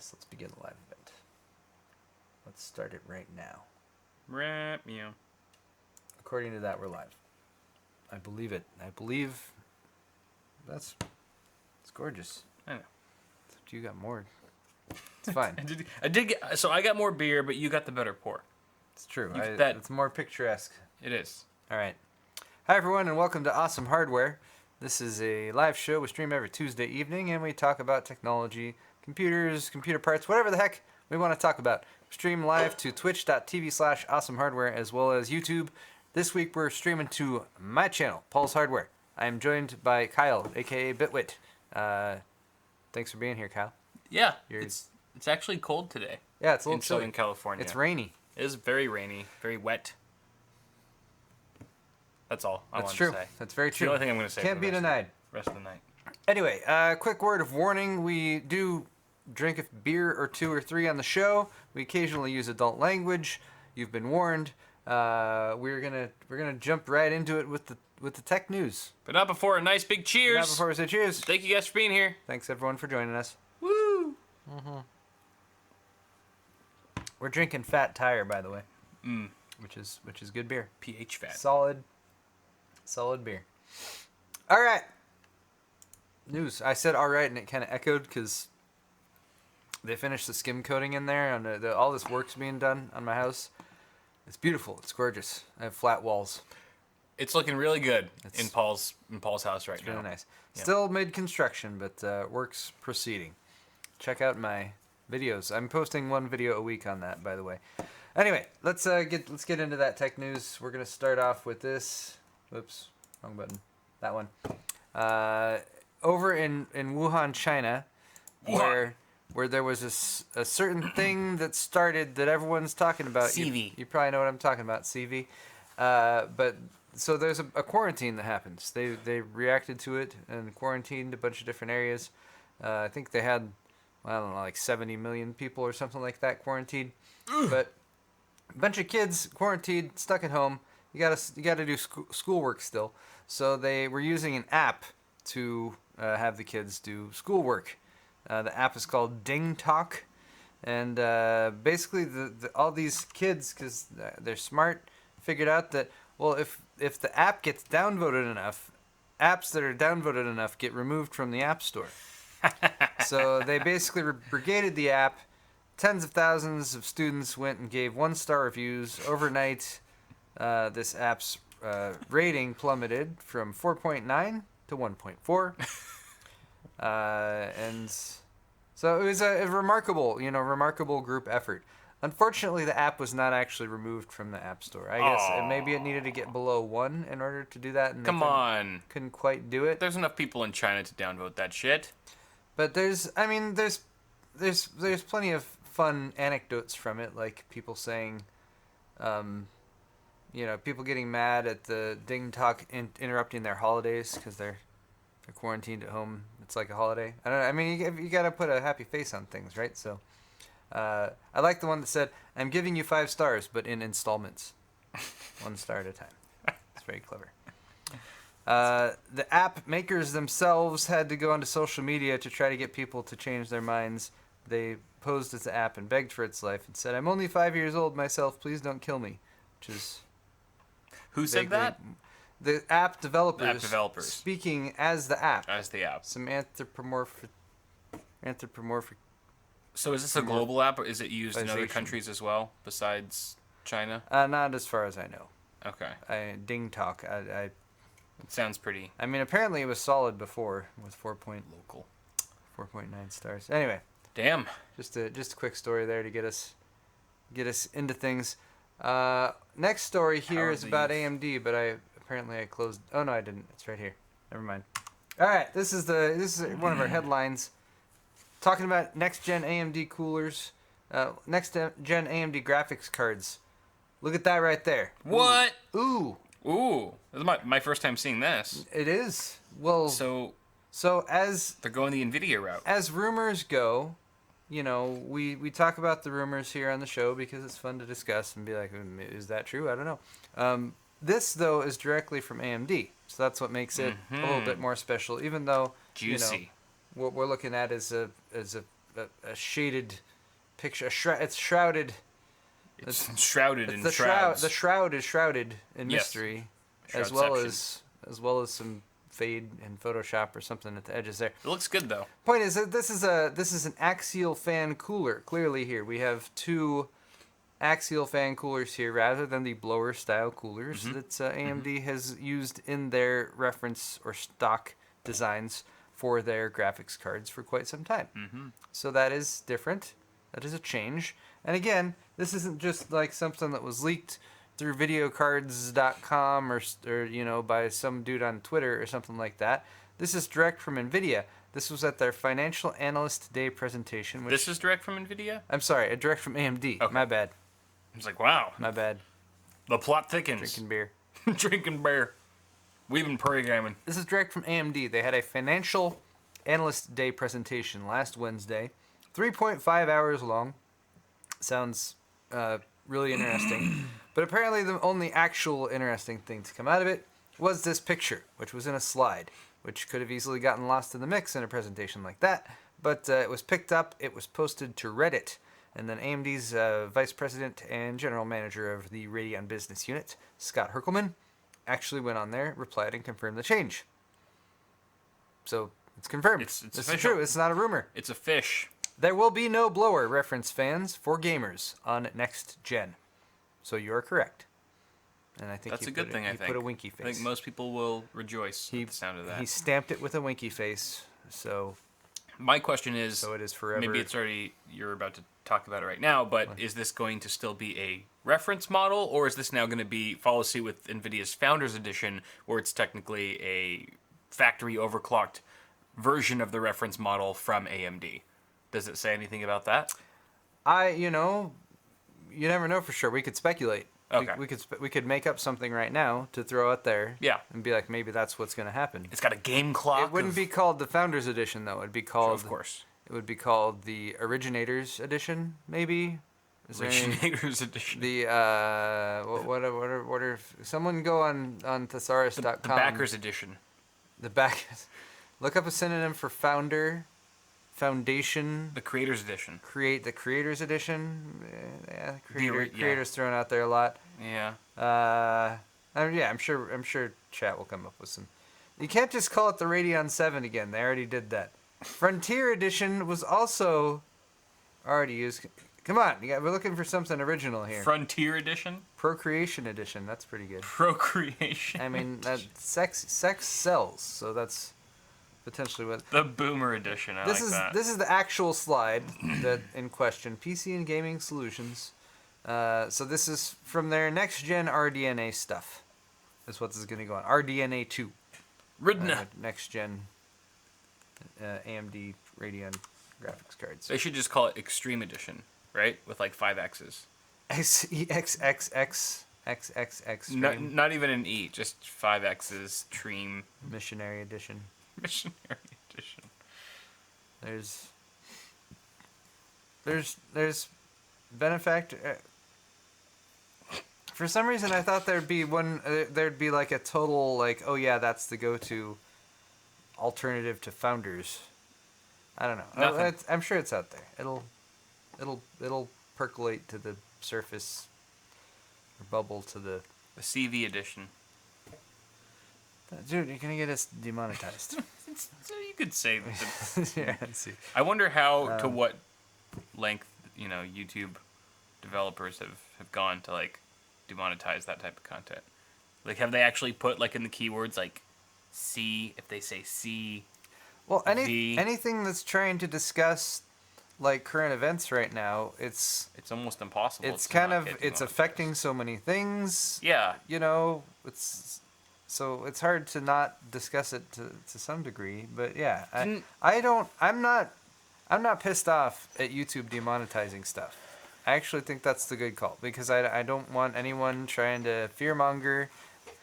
Yes, let's begin the live event. Let's start it right now. Meow. According to that, we're live. I believe it. I believe it's gorgeous. I know. Except you got more. It's fine. I did get, so I got more beer, but you got the better pour. It's true. That- It's more picturesque. It is. All right. Hi, everyone, and welcome to Awesome Hardware. This is a live show. We stream every Tuesday evening, and we talk about technology, computers, computer parts, whatever the heck we want to talk about. We stream live to twitch.tv/awesomehardware as well as YouTube. This week, we're streaming to my channel, Paul's Hardware. I am joined by Kyle, a.k.a. Bitwit. Thanks for being here, Kyle. Yeah, it's actually cold today. Yeah, it's a little in chilly. Southern California. It's rainy. It is very rainy, very wet. That's all I That's wanted true. to say. That's very It's true. the only thing I'm going to say. Can't for be the denied. Rest of the night. Anyway, quick word of warning. We do drink a beer or two or three on the show. We occasionally use adult language. You've been warned. We're gonna jump right into it with the tech news. But not before a nice big cheers. Not before we say cheers. Thank you guys for being here. Thanks everyone for joining us. Woo! We're drinking Fat Tire, by the way, Mm. which is good beer. pH fat. Solid beer. All right. News. I said all right, and it kind of echoed because they finished the skim coating in there, and all this work's being done on my house. It's beautiful. It's gorgeous. I have flat walls. It's looking really good It's- in Paul's house right It's now. really nice. Yeah. Still mid-construction, but work's proceeding. Check out my videos. I'm posting one video a week on that, by the way. Anyway, let's get into that tech news. We're gonna start off with this. Whoops, wrong button. That one. Over in Wuhan, China, where there was a certain thing that started that everyone's talking about. CV. You probably know what I'm talking about, CV. But so there's a quarantine that happens. They reacted to it and quarantined a bunch of different areas. I think they had, I don't know, like 70 million people or something like that quarantined. But a bunch of kids quarantined, stuck at home. You gotta do schoolwork still. So they were using an app to have the kids do schoolwork. The app is called Ding Talk, and basically all these kids, because they're smart, figured out that, well, if the app gets downvoted enough, apps that are downvoted enough get removed from the App Store. So they basically brigaded the app. Tens of thousands of students went and gave 1-star reviews. Overnight, this app's rating plummeted from 4.9 to 1.4. And so it was a remarkable group effort. Unfortunately, the app was not actually removed from the App Store. I guess maybe it needed to get below 1 in order to do that. And Come on. couldn't quite do it. There's enough people in China to downvote that shit. But there's plenty of fun anecdotes from it, like people saying, people getting mad at the Ding Talk interrupting their holidays because they're quarantined at home. It's like a holiday. I don't know. I mean, you gotta put a happy face on things, right? So, I like the one that said, "I'm giving you 5 stars, but in installments, 1 star at a time." It's very clever. The app makers themselves had to go onto social media to try to get people to change their minds. They posed as the app and begged for its life and said, "I'm only 5 years old myself. Please don't kill me." Which is Who said that? The app developers. The app developers. Speaking as the app. As the app. Some anthropomorphic. So is this a global app, or is it used in other Ization. countries as well, besides China? Not as far as I know. Okay. Ding Talk. It sounds pretty I mean, apparently it was solid before with local. 4.9 stars. Anyway, Damn. just a quick story there to get us into things. Next story here How is are about these? AMD, but I closed. Oh no, I didn't. It's right here. Never mind. All right, this is one of our headlines, talking about next-gen AMD coolers, next-gen AMD graphics cards. Look at that right there. What? Ooh, Ooh. This is my first time seeing this. it is. Well, So as they're going the NVIDIA route. as rumors go, we talk about the rumors here on the show because it's fun to discuss and be like, is that true? I don't know. This, though, is directly from AMD, so that's what makes it a little bit more special, even though Juicy. what we're looking at is a a shaded picture. It's shrouded. It's shrouded in The shrouds. The shroud is shrouded in Yes. mystery, Shroudception. as well as some fade in Photoshop or something at the edges there. It looks good though. Point is that this is an axial fan cooler. Clearly here we have two axial fan coolers here rather than the blower style coolers that AMD has used in their reference or stock designs for their graphics cards for quite some time. So that is different. That is a change. And again, this isn't just like something that was leaked through videocards.com or you know, by some dude on Twitter or something like that. This is direct from NVIDIA. This was at their Financial Analyst Day presentation. Which, This is direct from NVIDIA? I'm sorry, direct from AMD. Okay. My bad. I was like, wow. My bad. The plot thickens. Drinking beer. Drinking beer. We've been programming. This is direct from AMD. They had a Financial Analyst Day presentation last Wednesday. 3.5 hours long. Sounds really interesting. But apparently the only actual interesting thing to come out of it was this picture, which was in a slide, which could have easily gotten lost in the mix in a presentation like that. But it was picked up, it was posted to Reddit, and then AMD's Vice President and General Manager of the Radeon Business Unit, Scott Herkelman, actually went on there, replied, and confirmed the change. So it's confirmed. It's this official. is true. It's not a rumor. It's a fish. There will be no blower, reference fans, for gamers on next gen. So you are correct. And I think That's a good thing, I think. He put a winky face. I think most people will rejoice at the sound of that. He stamped it with a winky face. So My question is, so it is forever. maybe it's already, you're about to talk about it right now, but is this going to still be a reference model, or is this now going to follow suit with NVIDIA's Founders Edition, where it's technically a factory overclocked version of the reference model from AMD? Does it say anything about that? you never know for sure. We could speculate. Okay. We could make up something right now to throw out there. Yeah. And be like, maybe that's what's going to happen. It's got a game clock. It wouldn't be called the Founders Edition though. It'd be called. Of course. It would be called the Originators Edition, maybe. Is there any- Originators Edition. The what are someone go on thesaurus.com. The Backers Edition. The back. Look up a synonym for founder, foundation. The Creators Edition. Create the Creators Edition. Yeah, yeah. creators thrown out there a lot. Yeah. I'm sure chat will come up with some. You can't just call it the Radeon 7 again. They already did that. Frontier Edition was also already used. Come on, we're looking for something original here. Frontier Edition. Procreation Edition. That's pretty good. Procreation. I mean, sex sells, so that's potentially what. The Boomer Edition. This is the actual slide that in question. PC and Gaming Solutions. So this is from their next gen RDNA stuff. That's what this is going to go on. RDNA 2. Ridna. Next gen AMD Radeon graphics cards. They should just call it Extreme Edition, right? With like 5 X's. XXXXXX. Not even an E, just 5 X's. Extreme Missionary Edition. Missionary Edition. There's benefactor. For some reason, I thought there'd be one. There'd be like a total like, oh yeah, that's the go-to alternative to Founders. I don't know. Nothing. I'm sure it's out there. It'll percolate to the surface, or bubble to the. The CV Edition. Dude, you're gonna get us demonetized. So you could say that. Yeah, let's see. I wonder how to what length YouTube developers have gone to like demonetize that type of content. Like, have they actually put like in the keywords like C, if they say C? Well, anything that's trying to discuss like current events right now, it's almost impossible. it's to kind not of get it's demonetized. affecting so many things. Yeah. It's so it's hard to not discuss it to some degree. But yeah, I'm not pissed off at YouTube demonetizing stuff. I actually think that's the good call because I don't want anyone trying to fearmonger.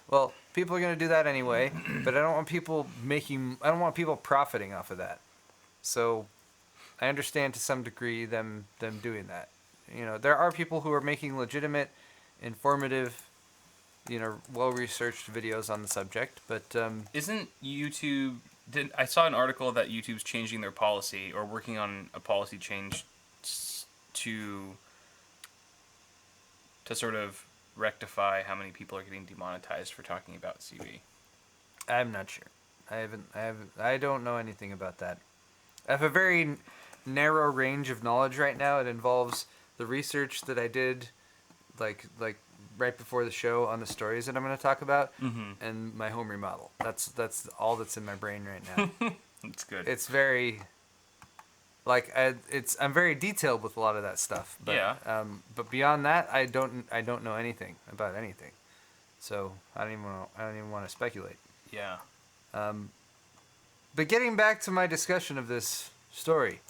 Well, people are gonna do that anyway, but I don't want people profiting off of that. So I understand to some degree them doing that. There are people who are making legitimate, informative, well-researched videos on the subject, but Isn't YouTube I saw an article that YouTube's changing their policy or working on a policy change to sort of rectify how many people are getting demonetized for talking about CV. I'm not sure. I don't know anything about that. I have a very narrow range of knowledge right now. It involves the research that I did, like right before the show on the stories that I'm going to talk about, and my home remodel. That's all that's in my brain right now. That's good. It's very, I'm very detailed with a lot of that stuff. But, Yeah. But beyond that, I don't know anything about anything. So I don't even want to speculate. Yeah. But getting back to my discussion of this story,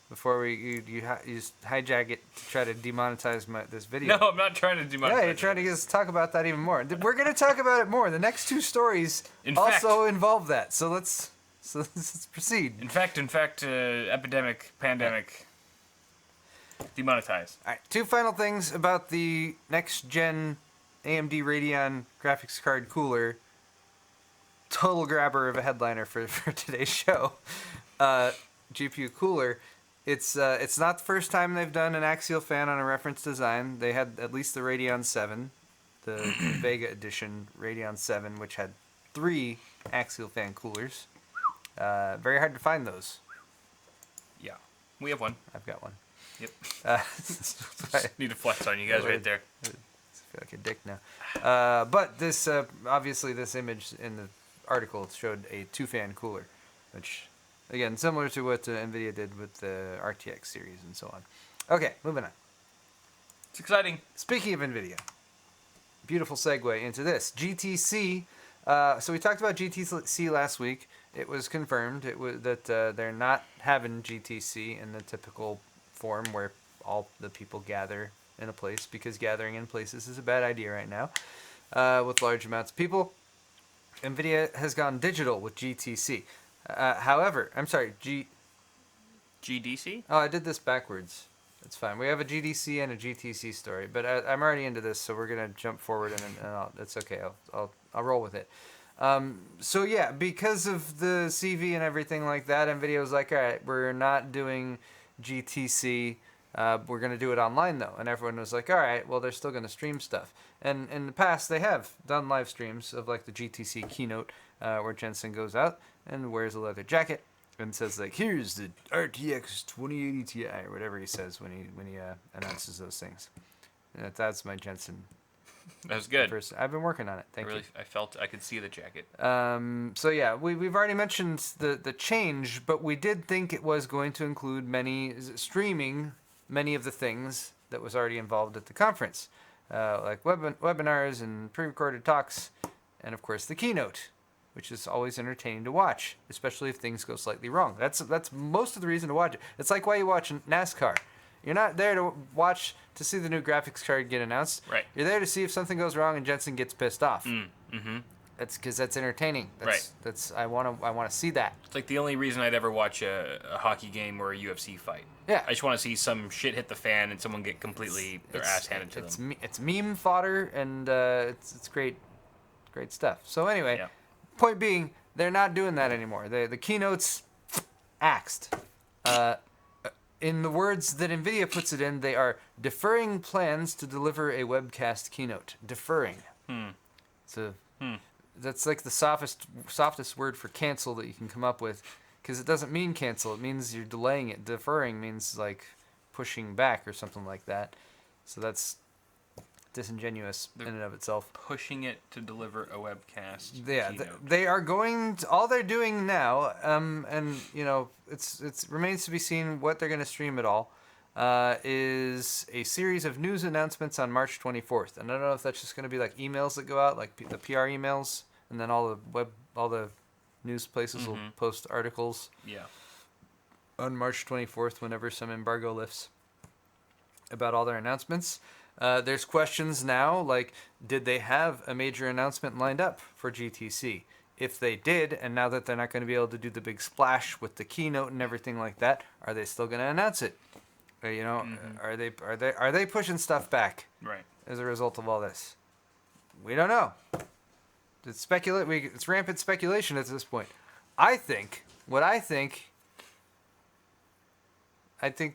before you just hijack it to try to demonetize this video. No, I'm not trying to demonetize. Yeah, you're trying to get us to talk about that even more. We're going to talk about it more. The next two stories also involve that. So let's proceed. In fact, pandemic, demonetize. All right, two final things about the next-gen AMD Radeon graphics card cooler. Total grabber of a headliner for today's show. GPU Cooler. It's not the first time they've done an axial fan on a reference design. They had at least the Radeon 7, the Vega edition Radeon 7, which had 3 axial fan coolers. Very hard to find those. Yeah, we have one. I've got one. Yep. I Need to flex on you guys right there. I feel like a dick now. But this obviously this image in the article showed a 2-fan cooler, which, again, similar to what NVIDIA did with the RTX series and so on. Okay, moving on. It's exciting. Speaking of NVIDIA, beautiful segue into this. GTC. So we talked about GTC last week. It was confirmed that they're not having GTC in the typical form where all the people gather in a place, because gathering in places is a bad idea right now with large amounts of people. NVIDIA has gone digital with GTC. However, I'm sorry, GDC? Oh, I did this backwards. It's fine. We have a GDC and a GTC story, but I'm already into this, so we're gonna jump forward and it's okay. I'll roll with it. So yeah, because of the CV and everything like that, NVIDIA was like, all right, we're not doing GTC. We're gonna do it online though, and everyone was like, all right, well, they're still gonna stream stuff. And in the past, they have done live streams of like the GTC Keynote, where Jensen goes out and wears a leather jacket and says like, here's the RTX 2080 Ti, or whatever he says when he announces those things. That's my Jensen. That was good. I've been working on it. Thank you. I felt I could see the jacket. So yeah, we've already mentioned the change, but we did think it was going to include streaming many of the things that was already involved at the conference, like webinars and pre-recorded talks, and of course the keynote, which is always entertaining to watch, especially if things go slightly wrong. That's most of the reason to watch it. It's like why you watch NASCAR. You're not there to see the new graphics card get announced. Right. You're there to see if something goes wrong and Jensen gets pissed off. Mm-hmm. That's because that's entertaining. Right. I want to see that. It's like the only reason I'd ever watch a hockey game or a UFC fight. Yeah. I just want to see some shit hit the fan and someone get completely their ass handed to them. It's meme fodder, and it's great stuff. So anyway, Yeah. Point being, they're not doing that anymore. The keynotes axed. In the words that NVIDIA puts it in, they are deferring plans to deliver a webcast keynote. Deferring. That's like the softest word for cancel that you can come up with, because it doesn't mean cancel. It means you're delaying it. Deferring means like pushing back or something like that. So that's disingenuous in and of itself. Pushing it to deliver a webcast. Yeah, keynote. they are going to, all they're doing now, and it remains to be seen what they're going to stream at all, is a series of news announcements on March 24th. And I don't know if that's just going to be like emails that go out, like the PR emails, and then all the news places will post articles. Yeah. On March 24th, whenever some embargo lifts, about all their announcements. There's questions now, like, did they have a major announcement lined up for GTC? If they did, and now that they're not going to be able to do the big splash with the keynote and everything like that, are they still going to announce it? Are they pushing stuff back? Right. As a result of all this, we don't know. It's rampant speculation at this point. I think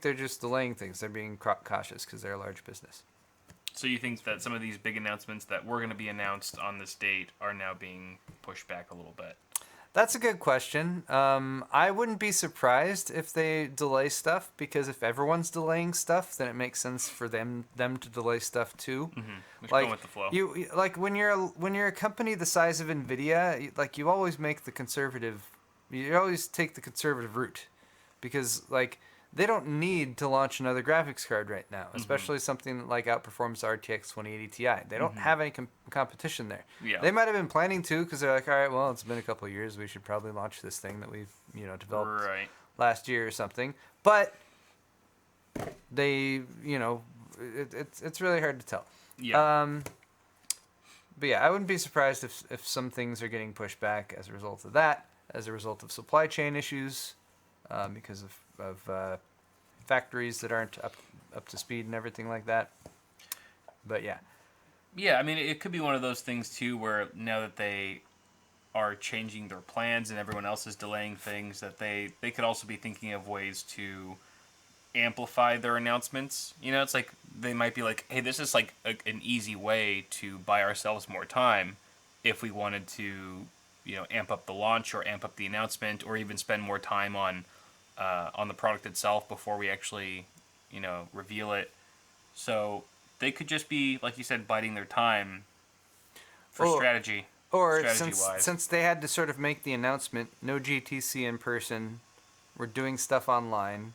they're just delaying things. They're being cautious because they're a large business. So you think that some of these big announcements that were going to be announced on this date are now being pushed back a little bit? That's a good question. I wouldn't be surprised if they delay stuff, because if everyone's delaying stuff, then it makes sense for them to delay stuff too. Just going with the flow. You like when you're a company the size of NVIDIA, like you always take the conservative route, because like they don't need to launch another graphics card right now, especially something that like outperforms the RTX 2080 Ti. They don't have any competition there. Yeah. They might have been planning to, because they're like, all right, well, it's been a couple of years. We should probably launch this thing that we've developed last year or something. But they, it's really hard to tell. Yeah. But yeah, I wouldn't be surprised if some things are getting pushed back as a result of that, as a result of supply chain issues, because of factories that aren't up to speed and everything like that. But yeah. Yeah, I mean, it could be one of those things too, where now that they are changing their plans and everyone else is delaying things, that they could also be thinking of ways to amplify their announcements. It's like they might be like, hey, this is like an easy way to buy ourselves more time if we wanted to, amp up the launch or amp up the announcement, or even spend more time on the product itself before we actually, reveal it. So they could just be, like you said, biding their time for strategy. Or since they had to sort of make the announcement, no GTC in person, we're doing stuff online.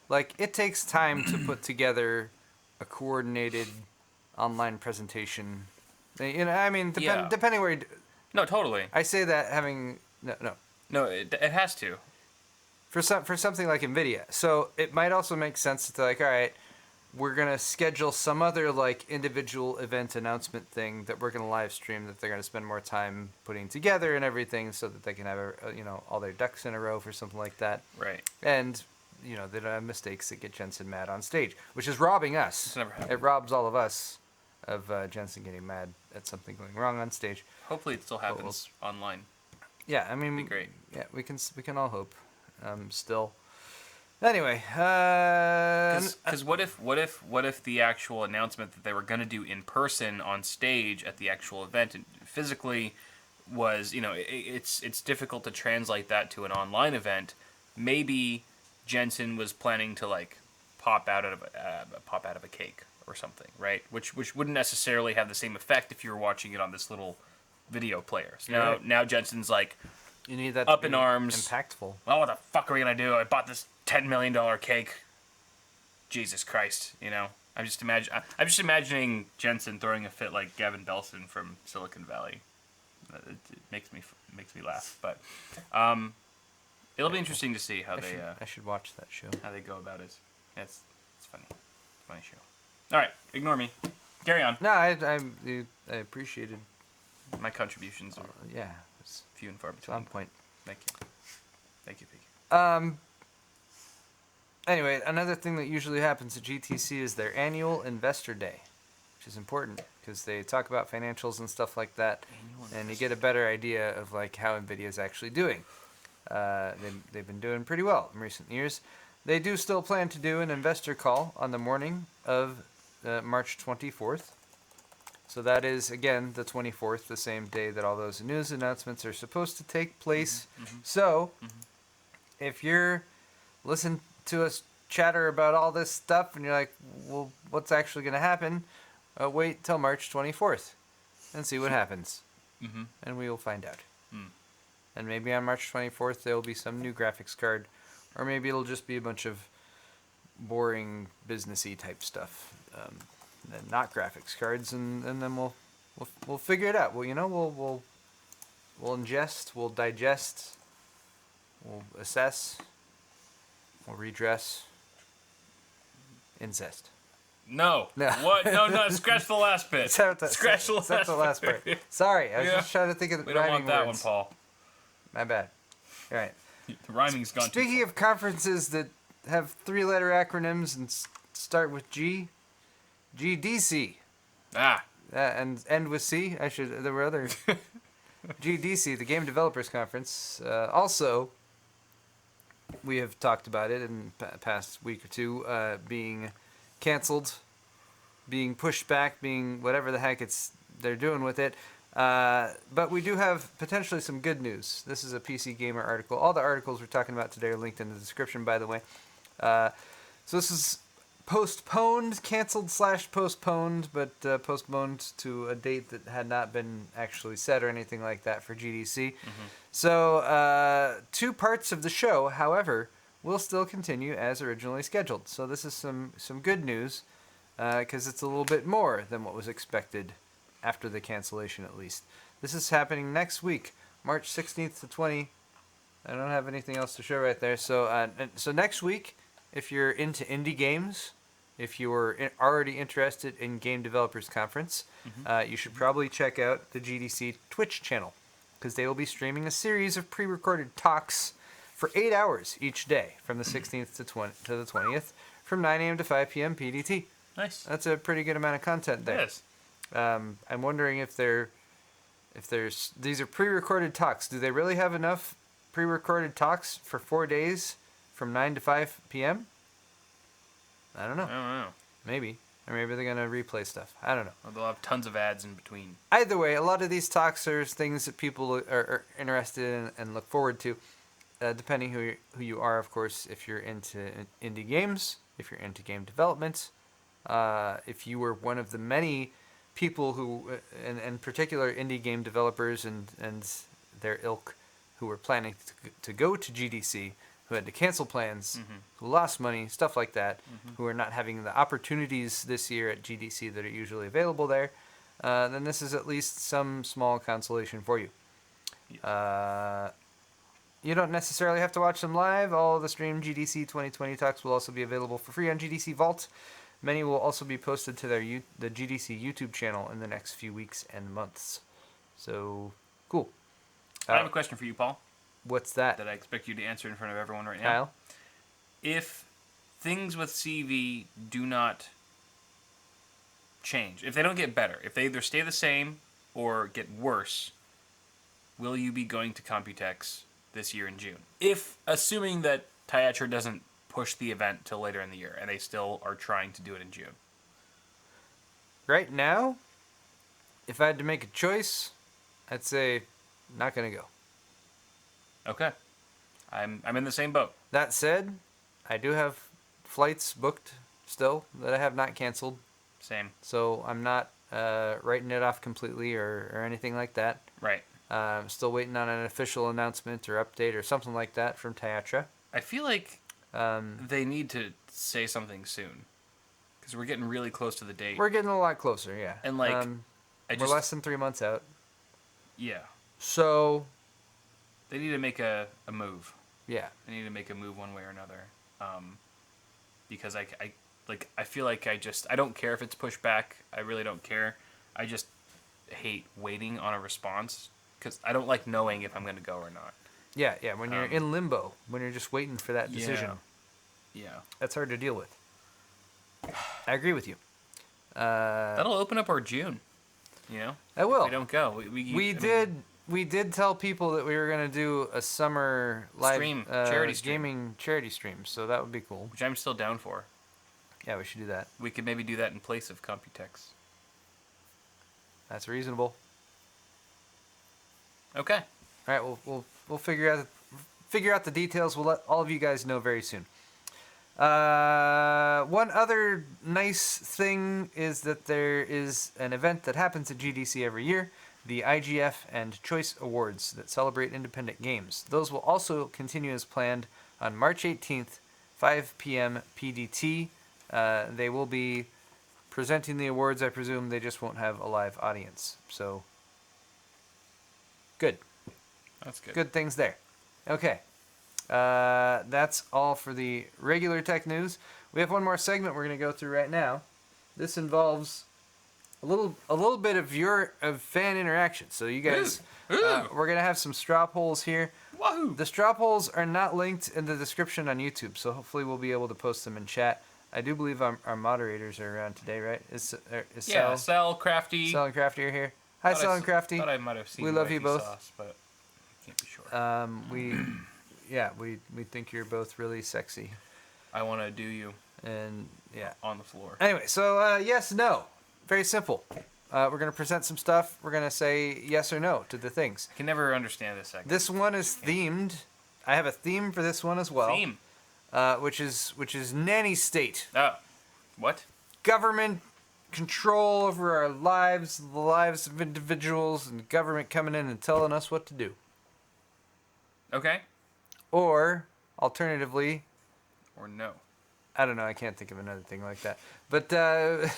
Like, it takes time to put together a coordinated online presentation. Depending where you... No, totally. I say that having... No. No, it has to. For something like NVIDIA. So it might also make sense to like, all right, we're going to schedule some other like individual event announcement thing that we're going to live stream, that they're going to spend more time putting together and everything, so that they can have all their ducks in a row for something like that. Right. And they don't have mistakes that get Jensen mad on stage, which is robbing us. It's never happened. It robs all of us of Jensen getting mad at something going wrong on stage. Hopefully it still happens online. Yeah, I mean, it'd be great. Yeah, we can all hope. Still. Anyway, because what if the actual announcement that they were going to do in person on stage at the actual event and physically was, it's difficult to translate that to an online event. Maybe Jensen was planning to like pop out of a cake or something, right? Which wouldn't necessarily have the same effect if you were watching it on this little video player. So now Jensen's like, you need that up to in be arms, impactful. Well, what the fuck are we gonna do? I bought this $10 million cake. Jesus Christ, I'm just imagining Jensen throwing a fit like Gavin Belson from Silicon Valley. It makes me laugh, but it'll be interesting to see how I should watch that show. How they go about it. Yeah, it's funny. It's a funny show. All right, ignore me. Carry on. No, I appreciated my contributions. Yeah. Few and far between. On point. Thank you, Piggy. Anyway, another thing that usually happens at GTC is their annual Investor Day, which is important because they talk about financials and stuff like that, and you get a better idea of like how NVIDIA is actually doing. They've been doing pretty well in recent years. They do still plan to do an investor call on the morning of March 24th. So that is, again, the 24th, the same day that all those news announcements are supposed to take place. So, if you're listening to us chatter about all this stuff and you're like, well, what's actually going to happen? Wait till March 24th and see what happens. And we will find out. And maybe on March 24th there will be some new graphics card, or maybe it'll just be a bunch of boring businessy type stuff. And not graphics cards, and then we'll figure it out. Well, we'll ingest, we'll digest, we'll assess, we'll redress, incest. No. What? No. Scratch the last bit. Scratch the last part. Sorry, I was just trying to think of the rhyming rhyming words. We don't want that words. one, Paul. My bad. All right. The rhyming's gone too Speaking of conferences that have three-letter acronyms and start with G. GDC. And And end with C. There were other GDC, the Game Developers Conference. Also, we have talked about it in the past week or two, being canceled, being pushed back, being whatever the heck they're doing with it. But we do have potentially some good news. This is a PC Gamer article. All the articles we're talking about today are linked in the description, by the way. So this is canceled / postponed, but postponed to a date that had not been actually set or anything like that for GDC. So 2 parts of the show, however, will still continue as originally scheduled. So this is some good news, because it's a little bit more than what was expected after the cancellation, at least. This is happening next week, March 16th to 20. I don't have anything else to show right there. So so next week, if you're into indie games, if you were already interested in Game Developers Conference, you should probably check out the GDC Twitch channel, because they will be streaming a series of pre-recorded talks for 8 hours each day from the 16th to the 20th, from 9 a.m. to 5 p.m. PDT. Nice. That's a pretty good amount of content there. Yes. I'm wondering if these are pre-recorded talks. Do they really have enough pre-recorded talks for 4 days from 9 to 5 p.m.? I don't know. I don't know. Maybe. Or maybe they're going to replay stuff. I don't know. Or they'll have tons of ads in between. Either way, a lot of these talks are things that people are interested in and look forward to, depending who you are, of course. If you're into indie games, if you're into game development, if you were one of the many people who, in particular indie game developers and their ilk, who were planning to go to GDC, who had to cancel plans, who lost money, stuff like that, who are not having the opportunities this year at GDC that are usually available there, then this is at least some small consolation for you. You don't necessarily have to watch them live. All of the streamed GDC 2020 talks will also be available for free on GDC Vault. Many will also be posted to the GDC YouTube channel in the next few weeks and months. So, cool. I have a question for you, Paul. What's that? That I expect you to answer in front of everyone right now. Kyle? If things with CV do not change, if they don't get better, if they either stay the same or get worse, will you be going to Computex this year in June? If, assuming that Teatro doesn't push the event till later in the year and they still are trying to do it in June. Right now, if I had to make a choice, I'd say not going to go. Okay. I'm in the same boat. That said, I do have flights booked still that I have not canceled. Same. So I'm not writing it off completely or anything like that. Right. I'm still waiting on an official announcement or update or something like that from Teatro. I feel like they need to say something soon, because we're getting really close to the date. We're getting a lot closer, yeah. And like, we're less than 3 months out. Yeah. So they need to make a move. Yeah. They need to make a move one way or another. Because I feel like I don't care if it's pushed back. I really don't care. I just hate waiting on a response, because I don't like knowing if I'm going to go or not. Yeah, when you're in limbo, when you're just waiting for that decision. Yeah. That's hard to deal with. I agree with you. That'll open up our June. You know? I will. If we don't go. We did tell people that we were going to do a summer live stream, charity gaming charity stream, so that would be cool. Which I'm still down for. Yeah, we should do that. We could maybe do that in place of Computex. That's reasonable. Okay. All right, we'll figure out the details. We'll let all of you guys know very soon. One other nice thing is that there is an event that happens at GDC every year, the IGF and Choice Awards that celebrate independent games. Those will also continue as planned on March 18th, 5 p.m. PDT. They will be presenting the awards, I presume. They just won't have a live audience. So, good. That's good. Good things there. Okay. That's all for the regular tech news. We have one more segment we're going to go through right now. This involves a little bit of fan interaction. So you guys, we're going to have some straw polls here. Wahoo! The straw polls are not linked in the description on YouTube, so hopefully we'll be able to post them in chat. I do believe our moderators are around today, right? Is Sal, Crafty. Sal and Crafty are here. Hi, Sal and Crafty. Thought I might have seen We love you both. Sauce, but can't be sure. We think you're both really sexy. I want to do you And yeah. on the floor. Anyway, so yes, no. Very simple. We're going to present some stuff. We're going to say yes or no to the things. I can never understand this segment. This one is themed. I have a theme for this one as well. Theme. Which is nanny state. Oh. What? Government control over our lives, the lives of individuals, and government coming in and telling us what to do. Okay. Or, alternatively, Or no. I don't know, I can't think of another thing like that. But the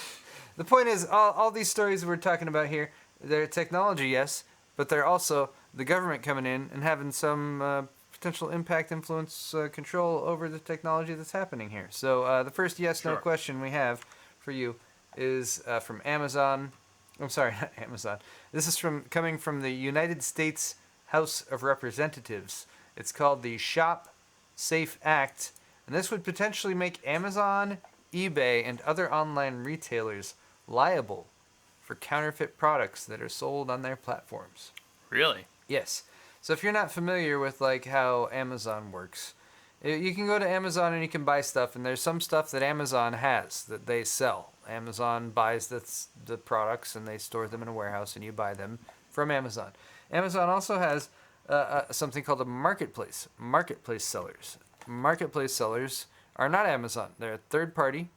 point is, all these stories we're talking about here, they're technology, yes, but they're also the government coming in and having some potential impact, influence, control over the technology that's happening here. So the first yes-no question we have for you is from Amazon. I'm sorry, not Amazon. This is coming from the United States House of Representatives. It's called the Shop Safe Act, and this would potentially make Amazon, eBay, and other online retailers liable for counterfeit products that are sold on their platforms. Really? Yes. So if you're not familiar with like how Amazon works, you can go to Amazon and you can buy stuff, and there's some stuff that Amazon has that they sell. Amazon buys the products and they store them in a warehouse, and you buy them from Amazon. Amazon also has something called a marketplace. Marketplace sellers. Marketplace sellers are not Amazon. They're a third party.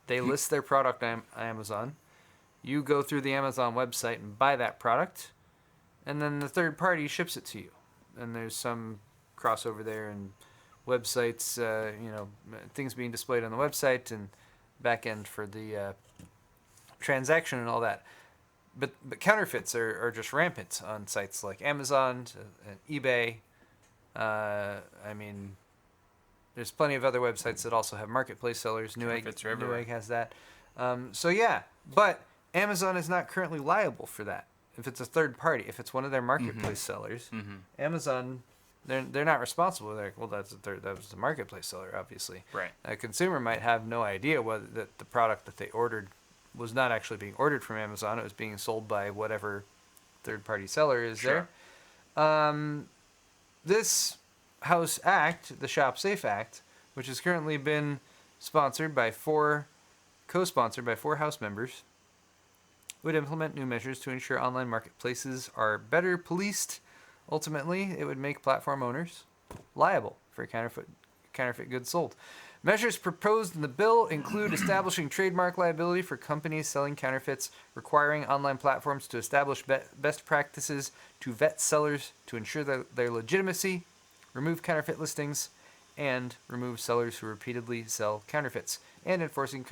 They list their product on Amazon. You go through the Amazon website and buy that product, and then the third party ships it to you. And there's some crossover there, and websites, things being displayed on the website and back end for the transaction and all that. But counterfeits are just rampant on sites like Amazon and eBay. There's plenty of other websites that also have marketplace sellers. Newegg has that. But Amazon is not currently liable for that. If it's a third party, if it's one of their marketplace sellers, Amazon, they're not responsible. They're like, well, that was the marketplace seller, obviously. Right. A consumer might have no idea whether that the product that they ordered was not actually being ordered from Amazon. It was being sold by whatever third-party seller is there. This House Act, the Shop Safe Act, which has currently been co-sponsored by four House members, would implement new measures to ensure online marketplaces are better policed. Ultimately, it would make platform owners liable for counterfeit goods sold. Measures proposed in the bill include establishing trademark liability for companies selling counterfeits, requiring online platforms to establish best practices to vet sellers to ensure their legitimacy, remove counterfeit listings, and remove sellers who repeatedly sell counterfeits, and enforcing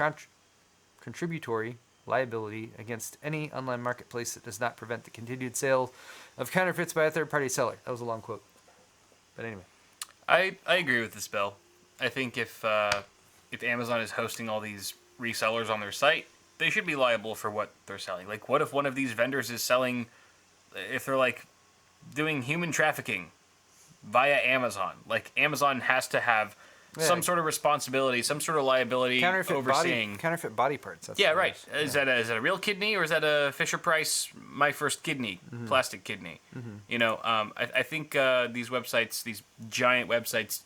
contributory liability against any online marketplace that does not prevent the continued sale of counterfeits by a third-party seller. That was a long quote. But anyway. I agree with this bill. I think if Amazon is hosting all these resellers on their site, they should be liable for what they're selling. Like, what if one of these vendors is selling, if they're, like, doing human trafficking via Amazon? Like, Amazon has to have some sort of responsibility, some sort of liability overseeing. Counterfeit body parts. That's right. Is that a real kidney, or is that a Fisher-Price My First Kidney, plastic kidney? I think these websites, these giant websites,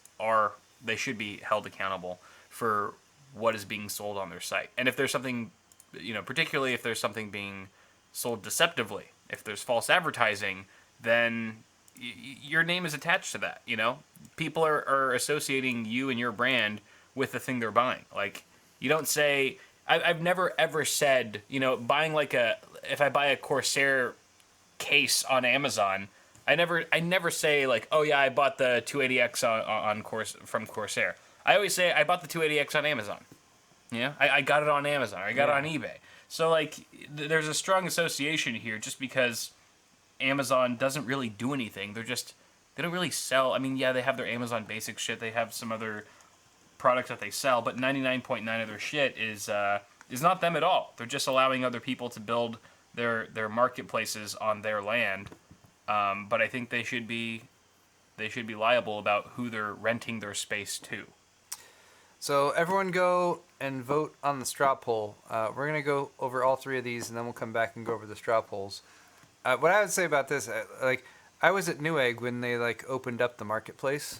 they should be held accountable for what is being sold on their site. And if there's something, particularly if there's something being sold deceptively, if there's false advertising, then your name is attached to that. People are associating you and your brand with the thing they're buying. Like, you don't say, I've never ever said, buying if I buy a Corsair case on Amazon, I never say like, oh yeah, I bought the 280X from Corsair. I always say I bought the 280X on Amazon. I got it on Amazon. I got it on eBay. So like, there's a strong association here just because Amazon doesn't really do anything. They don't really sell. I mean, yeah, they have their Amazon basic shit. They have some other products that they sell, but 99.9 of their shit is not them at all. They're just allowing other people to build their marketplaces on their land. But I think they should be liable about who they're renting their space to. So everyone go and vote on the straw poll. We're going to go over all three of these, and then we'll come back and go over the straw polls. what I would say about this, like, I was at Newegg when they like opened up the marketplace,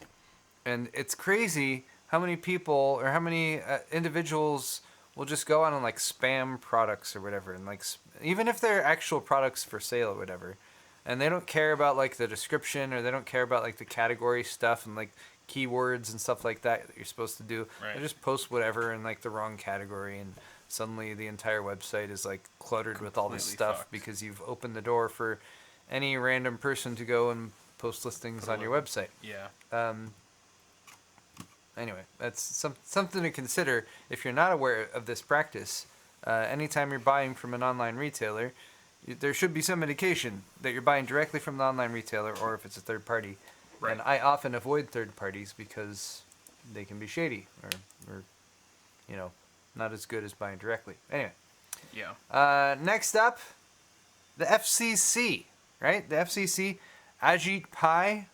and it's crazy how many people or how many individuals will just go on and like spam products or whatever, and like even if they're actual products for sale or whatever, and they don't care about like the description or they don't care about like the category stuff and like keywords and stuff like that you're supposed to do. Right. They just post whatever in like the wrong category, and suddenly the entire website is like cluttered with all this Completely stuff fucked. because you've opened the door for any random person to go and post listings on your website. Yeah. Anyway, that's something to consider if you're not aware of this practice. Anytime you're buying from an online retailer, there should be some indication that you're buying directly from the online retailer, or if it's a third party. Right. And I often avoid third parties because they can be shady or not as good as buying directly. Anyway, Yeah. next up, the FCC, right? The FCC, Ajit Pai,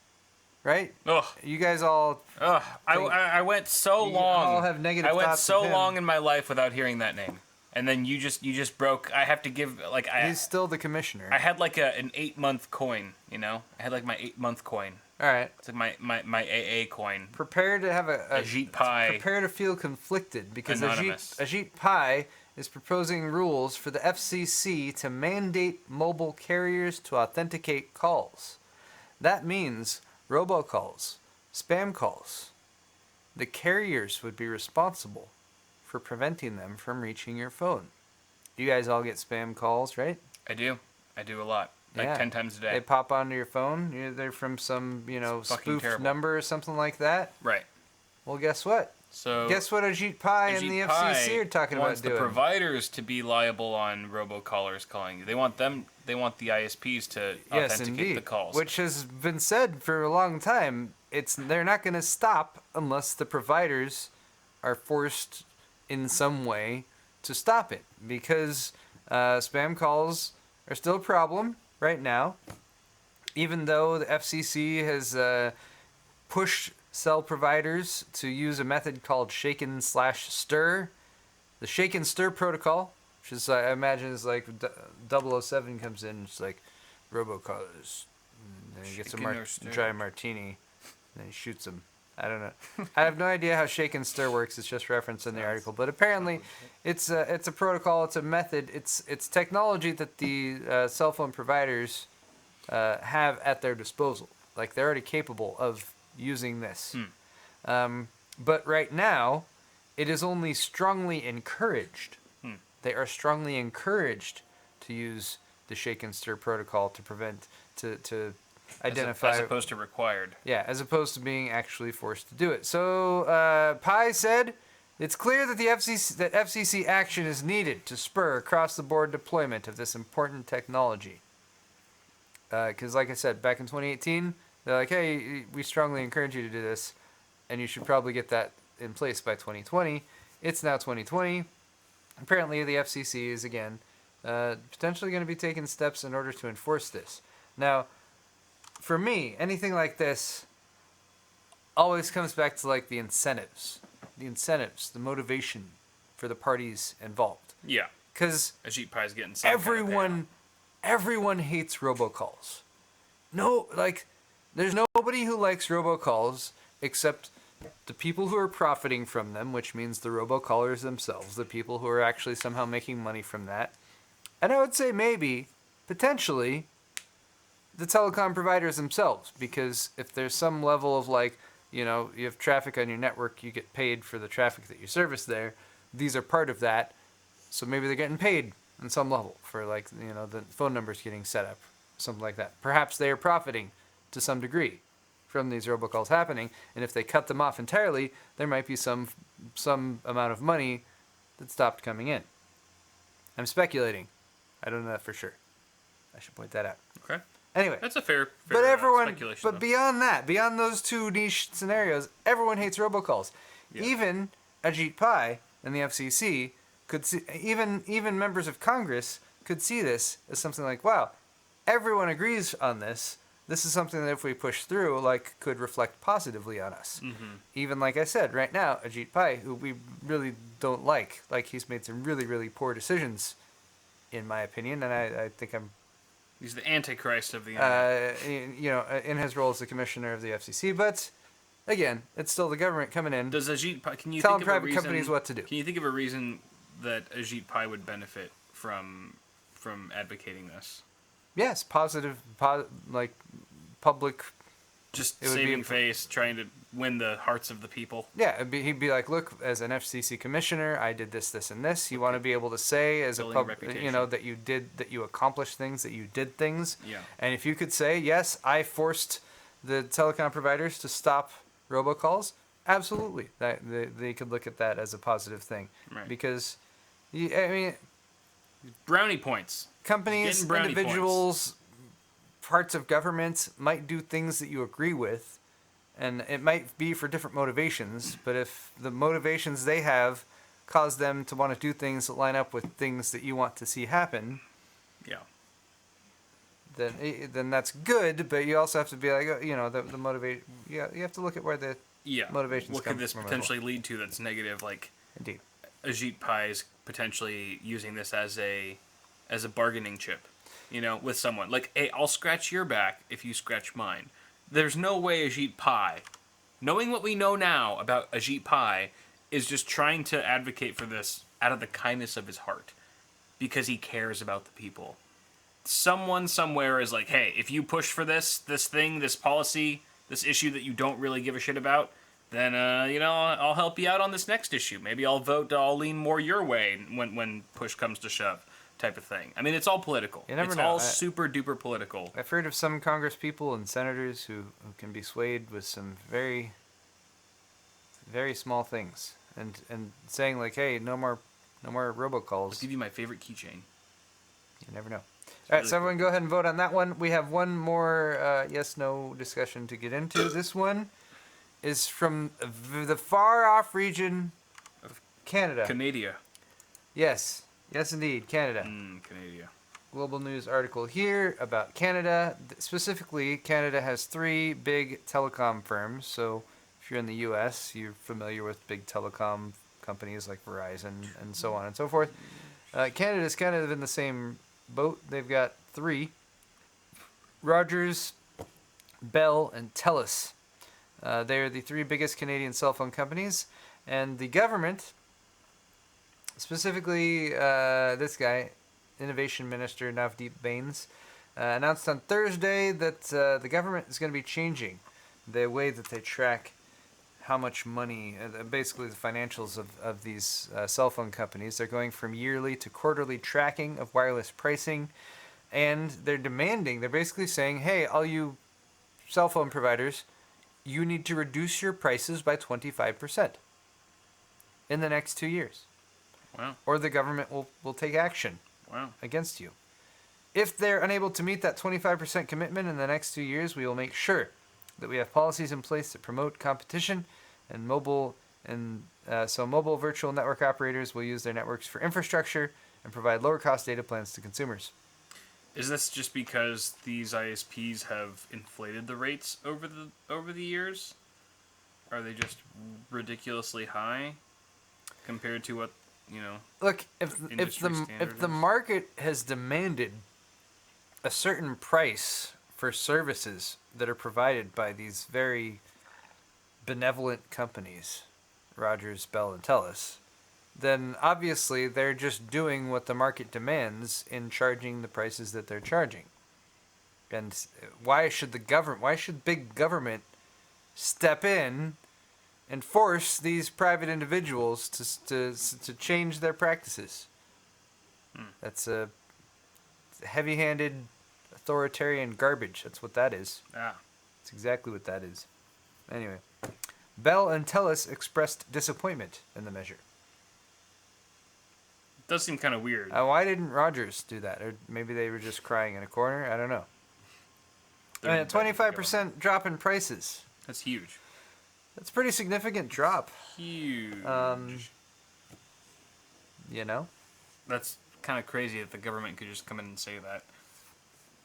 right? Ugh. You guys all Ugh. think- I went so You long. all have negative I went thoughts so of him. long in my life without hearing that name, and then you just broke. I have to give like he's still the commissioner. I had like an 8-month coin. You know, I had like my 8-month coin. All right. It's like my AA coin. Prepare to have a Ajit Pai. Prepare to feel conflicted because Anonymous. Ajit Pai is proposing rules for the FCC to mandate mobile carriers to authenticate calls. That means robocalls, spam calls. The carriers would be responsible for preventing them from reaching your phone. You guys all get spam calls, right? I do a lot, like Yeah. 10 times a day. They pop onto your phone. They're from some, It's fucking spoofed terrible. number or something like that. Right. Well, guess what? So Guess what Ajit Pai and the Ajit FCC Pai are talking about wants the doing? providers to be liable on robocallers calling you. They want the ISPs to Yes, authenticate indeed. the calls. Which has been said for a long time. They're not going to stop unless the providers are forced in some way to stop it, because spam calls are still a problem right now. Even though the FCC has pushed cell providers to use a method called shaken/stir. The shake-and-stir protocol, which is, I imagine, is like 007 comes in, it's like, robocallers. And then he gets a Shaken or stirred? dry martini, and then he shoots him. I don't know. I have no idea how shake and stir works. It's just referenced in the article, but apparently, it's a protocol. It's a method. It's technology that the cell phone providers have at their disposal. Like, they're already capable of using this. But right now, it is only strongly encouraged. They are strongly encouraged to use the shake and stir protocol to prevent to identify, as opposed to required. yeah, as opposed to being actually forced to do it. So Pai said, it's clear that the FCC action is needed to spur across-the-board deployment of this important technology. Because, like I said, back in 2018, they're like, hey, we strongly encourage you to do this, and you should probably get that in place by 2020. It's now 2020. Apparently, the FCC is, again, potentially going to be taking steps in order to enforce this. Now, for me, anything like this always comes back to, like, the incentives, the motivation for the parties involved. Yeah. Because Ajit Pai's getting some kind of payout. everyone hates robocalls. No, like, there's nobody who likes robocalls except the people who are profiting from them, which means the robocallers themselves, the people who are actually somehow making money from that. And I would say maybe, potentially, the telecom providers themselves, because if there's some level of, like, you have traffic on your network, you get paid for the traffic that you service there. These are part of that, so maybe they're getting paid on some level for, like, the phone numbers getting set up, something like that. Perhaps they are profiting to some degree from these robocalls happening, and if they cut them off entirely, there might be some amount of money that stopped coming in. I'm speculating. I don't know that for sure. I should point that out. Okay. Anyway, That's a fair but everyone, speculation. but though. beyond that, beyond those two niche scenarios, everyone hates robocalls. Yeah. Even Ajit Pai and the FCC could see, even members of Congress could see this as something like, wow, everyone agrees on this. This is something that if we push through, like, could reflect positively on us. Even, like I said, right now, Ajit Pai, who we really don't like he's made some really, really poor decisions, in my opinion, and I think I'm He's the Antichrist of the internet. in his role as the commissioner of the FCC. But again, it's still the government coming in, Does Ajit Pai, can you telling think of a private reason, companies what to do. Can you think of a reason that Ajit Pai would benefit from advocating this? Yes, positive, like public. Just It would be saving a- face, trying to win the hearts of the people. Yeah, he'd be like, look, as an FCC commissioner, I did this, this, and this. You want to be able to say as Building a a reputation. that you accomplished things, that you did things. Yeah. And if you could say, yes, I forced the telecom providers to stop robocalls, absolutely, that they could look at that as a positive thing. Right. Because, I mean, Brownie points. companies, Getting brownie individuals, parts of government might do things that you agree with, and it might be for different motivations, but if the motivations they have cause them to want to do things that line up with things that you want to see happen, Yeah. then that's good, but you also have to be like, the motivate. Yeah, you have to look at where the Yeah. motivations What come could this from as potentially lead to that's negative? Like Indeed. Ajit Pai's potentially using this as a bargaining chip, with someone. Like, hey, I'll scratch your back if you scratch mine. There's no way Ajit Pai, knowing what we know now about Ajit Pai, is just trying to advocate for this out of the kindness of his heart because he cares about the people. Someone somewhere is like, hey, if you push for this thing, this policy, this issue that you don't really give a shit about, then I'll help you out on this next issue. Maybe I'll lean more your way when push comes to shove, type of thing. I mean, it's all political. You never It's know. all super duper political. I've heard of some Congress people and senators who can be swayed with some very, very small things, and saying like, "Hey, no more robocalls." I'll give you my favorite keychain. You never know. All right, really so everyone go ahead and vote on that one. We have one more yes/no discussion to get into. This one is from the far-off region of Canada. Canada. Yes, indeed, Canada. Canada. Global news article here about Canada. Specifically, Canada has 3 big telecom firms. So if you're in the U.S., you're familiar with big telecom companies like Verizon and so on and so forth. Canada's kind of in the same boat. They've got 3. Rogers, Bell, and TELUS. They're the 3 biggest Canadian cell phone companies. And the government, specifically this guy, Innovation Minister Navdeep Bains, announced on Thursday that the government is going to be changing the way that they track how much money, basically the financials of these cell phone companies. They're going from yearly to quarterly tracking of wireless pricing, and they're basically saying, hey, all you cell phone providers, you need to reduce your prices by 25% in the next 2 years. Wow. Or the government will take action against you. If they're unable to meet that 25% commitment in the next 2 years, we will make sure that we have policies in place that promote competition and mobile virtual network operators will use their networks for infrastructure and provide lower cost data plans to consumers. Is this just because these ISPs have inflated the rates over the years? Are they just ridiculously high compared to what, Look, if industry standard the is? market has demanded a certain price for services that are provided by these very benevolent companies, Rogers, Bell, and TELUS, then obviously they're just doing what the market demands in charging the prices that they're charging. And why should big government step in and force these private individuals to change their practices? That's a heavy-handed authoritarian garbage. That's what that is. That's exactly what that is. Anyway, Bell and TELUS expressed disappointment in the measure. It does seem kind of weird. Why didn't Rogers do that? Or maybe they were just crying in a corner. I don't know. I mean, a 25% drop in prices. That's huge. That's a pretty significant drop. Huge. That's kind of crazy that the government could just come in and say that.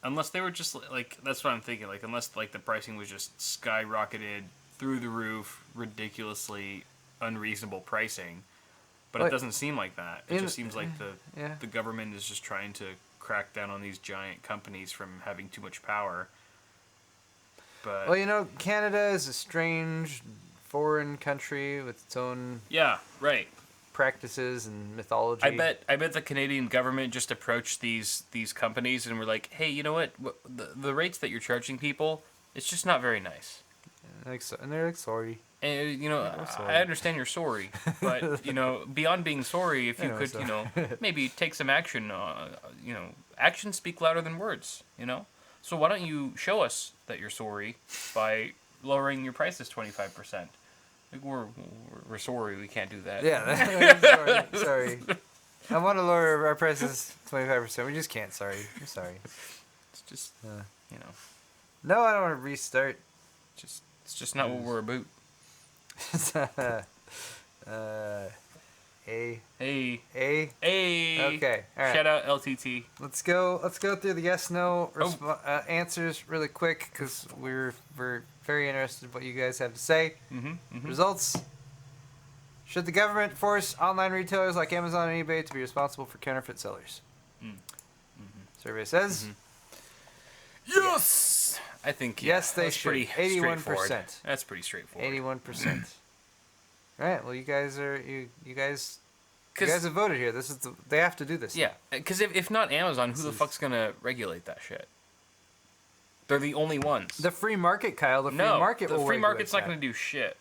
Unless they were just like, that's what I'm thinking. Like, unless like the pricing was just skyrocketed through the roof, ridiculously unreasonable pricing, But it doesn't seem like that. It just seems like yeah. the government is just trying to crack down on these giant companies from having too much power. But Well, you know, Canada is a strange foreign country with its own yeah, right. practices and mythology. I bet the Canadian government just approached these companies and were like, "Hey, you know what? The rates that you're charging people, it's just not very nice." And they're like, sorry. And you know, sorry. I understand you're sorry, but you know, beyond being sorry, if you could, so. you know, maybe take some action. You know, actions speak louder than words. You know, so why don't you show us that you're sorry by lowering your prices 25%? Like we're sorry, we can't do that. Yeah, sorry. I want to lower our prices 25%. We just can't. Sorry, I'm sorry. It's just you know, No, I don't want to restart. it's just not what we're about. Hey. Okay. All right. Shout out LTT. Let's go through the yes/no answers really quick because we're very interested in what you guys have to say. Results. Should the government force online retailers like Amazon and eBay to be responsible for counterfeit sellers? Survey says Yes. I think yes, they that's should. pretty 81%. That's pretty straightforward. 81%. All right. Well, you guys have voted here. They have to do this. Yeah, because if not Amazon, who the fuck's gonna regulate that shit? They're the only ones. The free market, Kyle. The free market's not gonna do shit.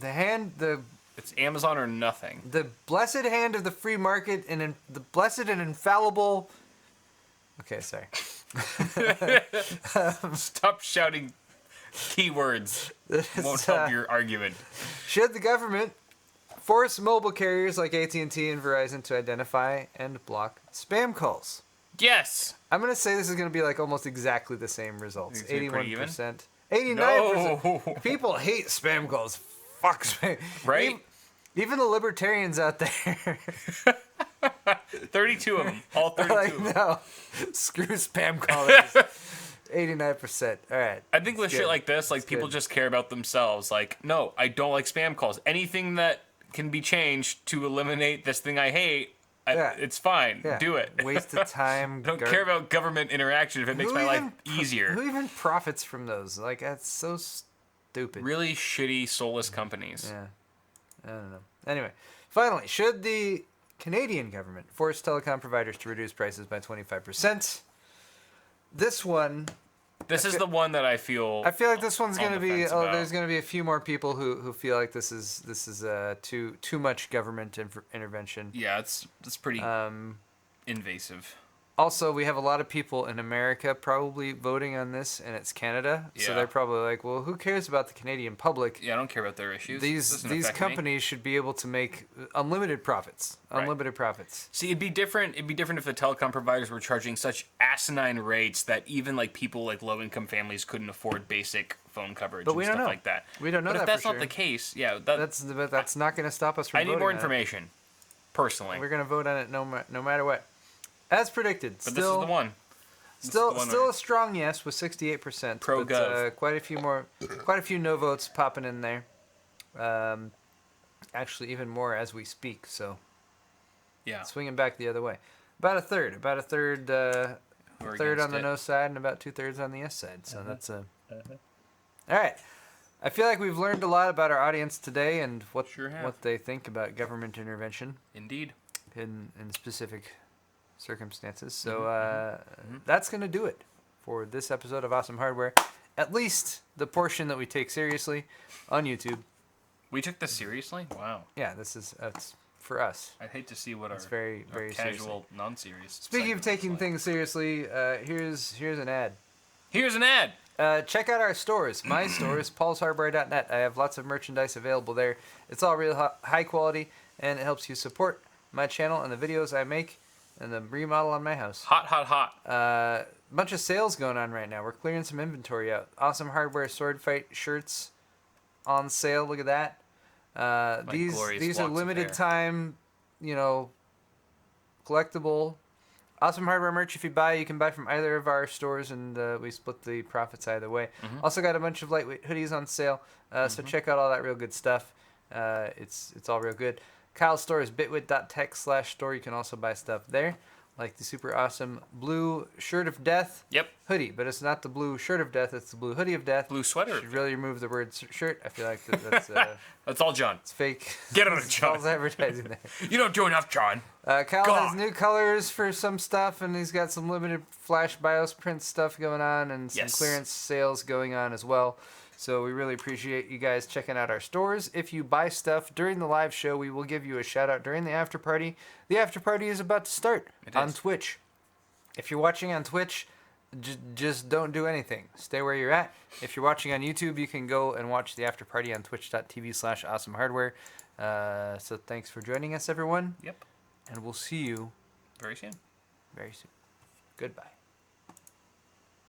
It's Amazon or nothing. The blessed hand of the free market and the blessed and infallible. Okay, sorry. Stop shouting keywords. Won't help your argument. Should the government force mobile carriers like AT&T and Verizon to identify and block spam calls? Yes. I'm going to say this is going to be like almost exactly the same results. 81%. 89%. No. People hate spam calls. Fuck spam. Right? Even the libertarians out there. 32 of them. All 32 like, of them. no. Screw spam callers. 89%. All right. I think with shit like this, like people just care about themselves. Like, no, I don't like spam calls. Anything that can be changed to eliminate this thing I hate, it's fine. Yeah. Do it. Waste of time. Don't care about government interaction if it makes my life easier. Who even profits from those? Like, that's so stupid. Really shitty, soulless companies. Yeah. I don't know. Anyway, finally, should the Canadian government force telecom providers to reduce prices by 25%? This one... This is the one that I feel like this one's going to be... about. There's going to be a few more people who feel like this is too much government intervention. Yeah, it's pretty invasive. Also, we have a lot of people in America probably voting on this, and it's Canada. Yeah. So they're probably like, well, who cares about the Canadian public? Yeah, I don't care about their issues. These companies should be able to make unlimited profits. Unlimited profits. See, it'd be different if the telecom providers were charging such asinine rates that even like people like low-income families couldn't afford basic phone coverage and stuff like that. We don't know but that if that's for not sure. the case, yeah, that's not going to stop us from voting I need more on it. information, personally. We're going to vote on it no matter what. As predicted. But this is the one. Still a strong yes with 68%. Pro-gov. Quite a few no votes popping in there. Actually, even more as we speak. So, yeah, swinging back the other way. About a third on the no side, and about 2/3 on the yes side. So that's all right. I feel like we've learned a lot about our audience today and what they think about government intervention. Indeed. In specific circumstances. So that's going to do it for this episode of Awesome Hardware. At least the portion that we take seriously on YouTube. We took this seriously? Wow. Yeah, it's for us. I'd hate to see what it's very our casual, seriously. non-serious. Speaking of taking things seriously, here's an ad. Here's an ad. Check out our stores. My stores, paulshardware.net. I have lots of merchandise available there. It's all real high quality, and it helps you support my channel and the videos I make and the remodel on my house. Hot. Bunch of sales going on right now. We're clearing some inventory out. Awesome Hardware Sword Fight shirts on sale. Look at that. These are limited time, collectible. Awesome Hardware merch. If you buy, you can buy from either of our stores, and we split the profits either way. Also got a bunch of lightweight hoodies on sale. So check out all that real good stuff. It's all real good. Kyle's store is bitwit.tech/store. You can also buy stuff there, like the super awesome blue shirt of death hoodie. But it's not the blue shirt of death, it's the blue hoodie of death. Blue sweater. You should really remove the word shirt. I feel like that's that's all John. it's fake. Get on it, John. False advertising there. You don't do enough, John. Kyle God. has new colors for some stuff, and he's got some limited flash BIOS print stuff going on, and some clearance sales going on as well. So we really appreciate you guys checking out our stores. If you buy stuff during the live show, we will give you a shout out during the after party. The after party is about to start on Twitch. If you're watching on Twitch, just don't do anything. Stay where you're at. If you're watching on YouTube, you can go and watch the after party on twitch.tv/awesomehardware. So thanks for joining us, everyone. Yep. And we'll see you very soon. Very soon. Goodbye.